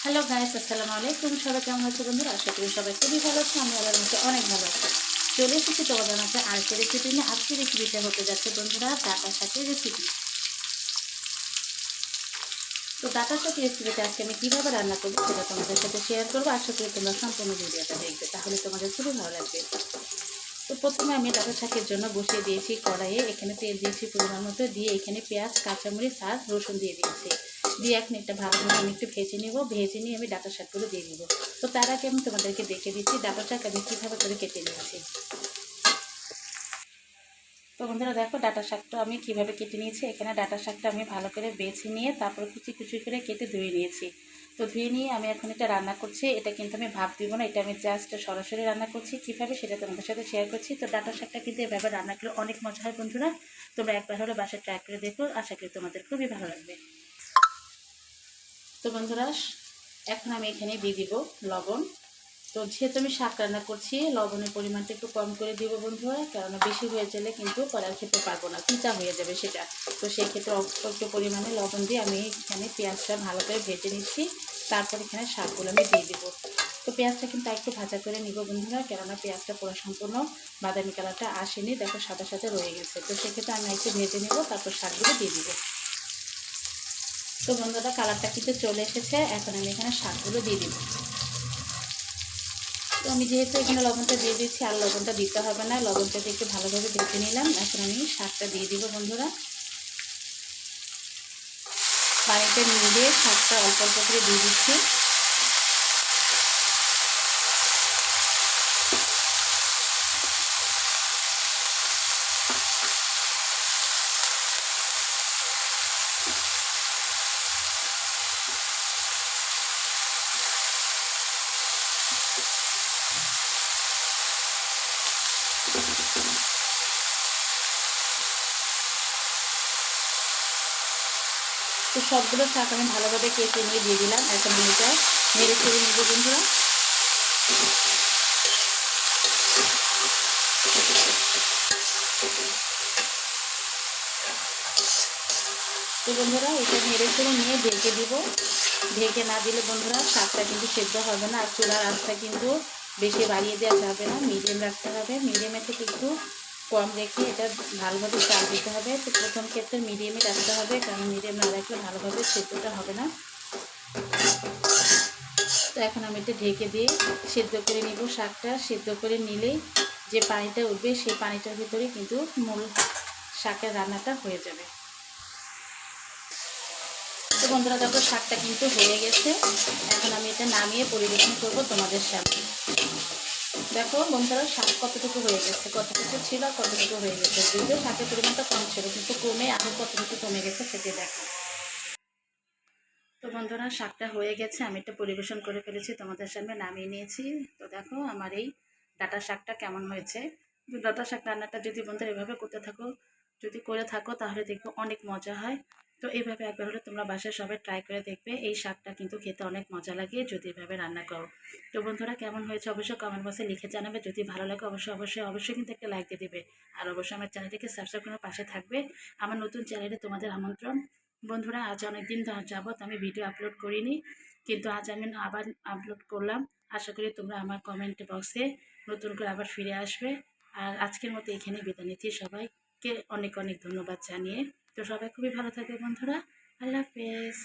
Hello guys, আসসালামু আলাইকুম। সবাই কেমন আছো বন্ধুরা? আশা করি সবাই খুবই ভালো আছে। আমি আল্লাহর মধ্যে অনেক ভালো আছি। চলে এসেছি তোমাদের মাঝে আজকের রেসিপি নিয়ে। আজকের রেসিপিটা হতে যাচ্ছে বন্ধুরা ডাঁটার শাকের রেসিপি। তো ডাঁটার শাক রেসিপিটা আজকে আমি কীভাবে রান্না করবো সেটা তোমাদের সাথে শেয়ার করবো। আশা করি তোমরা সম্পূর্ণ ভিডিওটা দেখবে, তাহলে তোমাদের খুবই ভালো লাগবে। তো প্রথমে আমি ডাঁটা শাকের জন্য বসিয়ে দিয়েছি কড়াইয়ে। এখানে তেল দিয়েছি পরিমাণ মতো, দিয়ে এখানে পেঁয়াজ, কাঁচামরিচ আর রসুন দিয়ে দিয়েছি। দিয়ে এখন একটা ভালোভাবে আমি একটু ভেজে নেব। ভেজে নিয়ে আমি ডাঁটা শাকগুলো দিয়ে দিব। তো তার আগে আমি তোমাদেরকে দেখে দিচ্ছি ডাঁটা শাক আমি কীভাবে করে কেটে নিয়েছি। তো বন্ধুরা দেখো ডাঁটা শাকটা আমি কীভাবে কেটে নিয়েছি। এখানে ডাঁটা শাকটা আমি ভালো করে বেছে নিয়ে তারপর কুচি কুচি করে কেটে ধুয়ে নিয়েছি। তো ধুয়ে নিয়ে আমি এখন এটা রান্না করছি। এটা কিন্তু আমি ভাপ দিব না, এটা আমি জাস্ট সরাসরি রান্না করছি। কীভাবে সেটা তোমাদের সাথে শেয়ার করছি। তো ডাঁটা শাকটা কিন্তু এভাবে রান্না করলে অনেক মজা হয় বন্ধুরা। তোমরা একবার হলে বাসায় ট্রাই করে দেখো, আশা করি তোমাদের খুবই ভালো লাগবে। তো বন্ধুরা এখন আমি এখানে দিয়ে দিব লবণ। তো যেহেতু আমি শাক রান্না করছি, লবণের পরিমাণটা একটু কম করে দিব বন্ধুরা, কারণ বেশি হয়ে গেলে কিন্তু পরে খেতে পারবো না, তিতা হয়ে যাবে সেটা। তো সেক্ষেত্রে অল্প একটু পরিমাণে লবণ দিয়ে আমি এখানে পেঁয়াজটা ভালো করে ভেজে নিচ্ছি। তারপর এখানে শাকগুলো আমি দিয়ে দিব। তো পেঁয়াজটা কিন্তু একটু ভাজা করে নিব বন্ধুরা, কেননা পেঁয়াজটা পুরো সম্পূর্ণ বাদামি কালারটা আসেনি, দেখো সাদা সাথে রয়ে গেছে। তো সেক্ষেত্রে আমি একটু ভেজে নেব, তারপর শাকগুলো দিয়ে দিব। তো বন্ধুরা কালারটা কিন্তু চলে এসেছে, এখন আমি এখানে শাকগুলো দিয়ে দিব। তো আমি যেহেতু এখানে লবণটা দিয়ে দিচ্ছি, আর লবণটা দিতে হবে না, লবণটাকে একটু ভালোভাবে ভেজে নিলাম। এখন আমি শাকটা দিয়ে দিব বন্ধুরা। পানিটা নিয়ে দিয়ে শাকটা অল্প অল্প করে দিয়ে দিচ্ছি। তো সবগুলো শাক আমি ভালোভাবে কেটে নিয়ে দিয়ে দিলাম। এখন আমি এটা নেড়ে চেড়ে নেব বন্ধুরা। তো বন্ধুরা এটা নেড়ে চেড়ে নিয়ে ঢেকে দিব। ঢেকে না দিলে বন্ধুরা শাকটা কিন্তু সেদ্ধ হবে না। আর চুলার আঁচটা কিন্তু বেশি বাড়িয়ে দেওয়া যাবে না, মিডিয়াম রাখতে হবে। মিডিয়ামে থেকে একটু কম রেখে এটা ভালোভাবে চাল দিতে হবে। তো প্রথম ক্ষেত্রে মিডিয়ামে রাখতে হবে, কারণ মিডিয়াম না রাখলে ভালোভাবে সেদ্ধটা হবে না। তো এখন আমি এটা ঢেকে দিয়ে সেদ্ধ করে নিব। শাকটা সেদ্ধ করে নিলেই যে পানিটা উঠবে সেই পানিটার ভিতরে কিন্তু মূল শাকের রান্নাটা হয়ে যাবে। তো বন্ধুরা দেখো শাকটা কিন্তু হয়ে গেছে। এখন আমি এটা নামিয়ে পরিবেশন করব তোমাদের সামনে। দেখো বন্ধুরা শাক কতটুকু হয়ে গেছে, কতটুকু ছিল আর কতটুকু হয়ে গেছে। যদিও শাকের পরিমাণটা কম ছিল, কিন্তু কমে আরও কতটুকু কমে গেছে সেটা দেখো। তো বন্ধুরা শাকটা হয়ে গেছে, আমি এটা পরিবেশন করে ফেলেছি, তোমাদের সামনে নামিয়ে নিয়েছি। তো দেখো আমার এই ডাঁটা শাকটা কেমন হয়েছে। তো ডাঁটা শাক রান্নাটা যদি বন্ধুরা এভাবে করতে থাকো, যদি করে থাকো, তাহলে দেখবো অনেক মজা হয়। তো এইভাবে একবার হলে তোমরা বাসায় সবাই ট্রাই করে দেখবে। এই শাকটা কিন্তু খেতে অনেক মজা লাগে যদি এভাবে রান্না করো। তো বন্ধুরা কেমন হয়েছে অবশ্যই কমেন্ট বক্সে লিখে জানাবে। যদি ভালো লাগে অবশ্যই কিন্তু একটা লাইক দিয়ে দেবে। আর অবশ্যই আমার চ্যানেলটিকে সাবস্ক্রাইব করে পাশে থাকবে। আমার নতুন চ্যানেলে তোমাদের আমন্ত্রণ। বন্ধুরা আজ অনেকদিন যাবত আমি ভিডিও আপলোড করিনি, কিন্তু আজ আমি আবার আপলোড করলাম। আশা করি তোমরা আমার কমেন্ট বক্সে নতুন করে আবার ফিরে আসবে। আর আজকের মতো এখানে বিদায় নিচ্ছি, সবাইকে অনেক অনেক ধন্যবাদ জানিয়ে। তো সবাই খুবই ভালো থাকবে বন্ধুরা। আল্লাহ হাফেজ।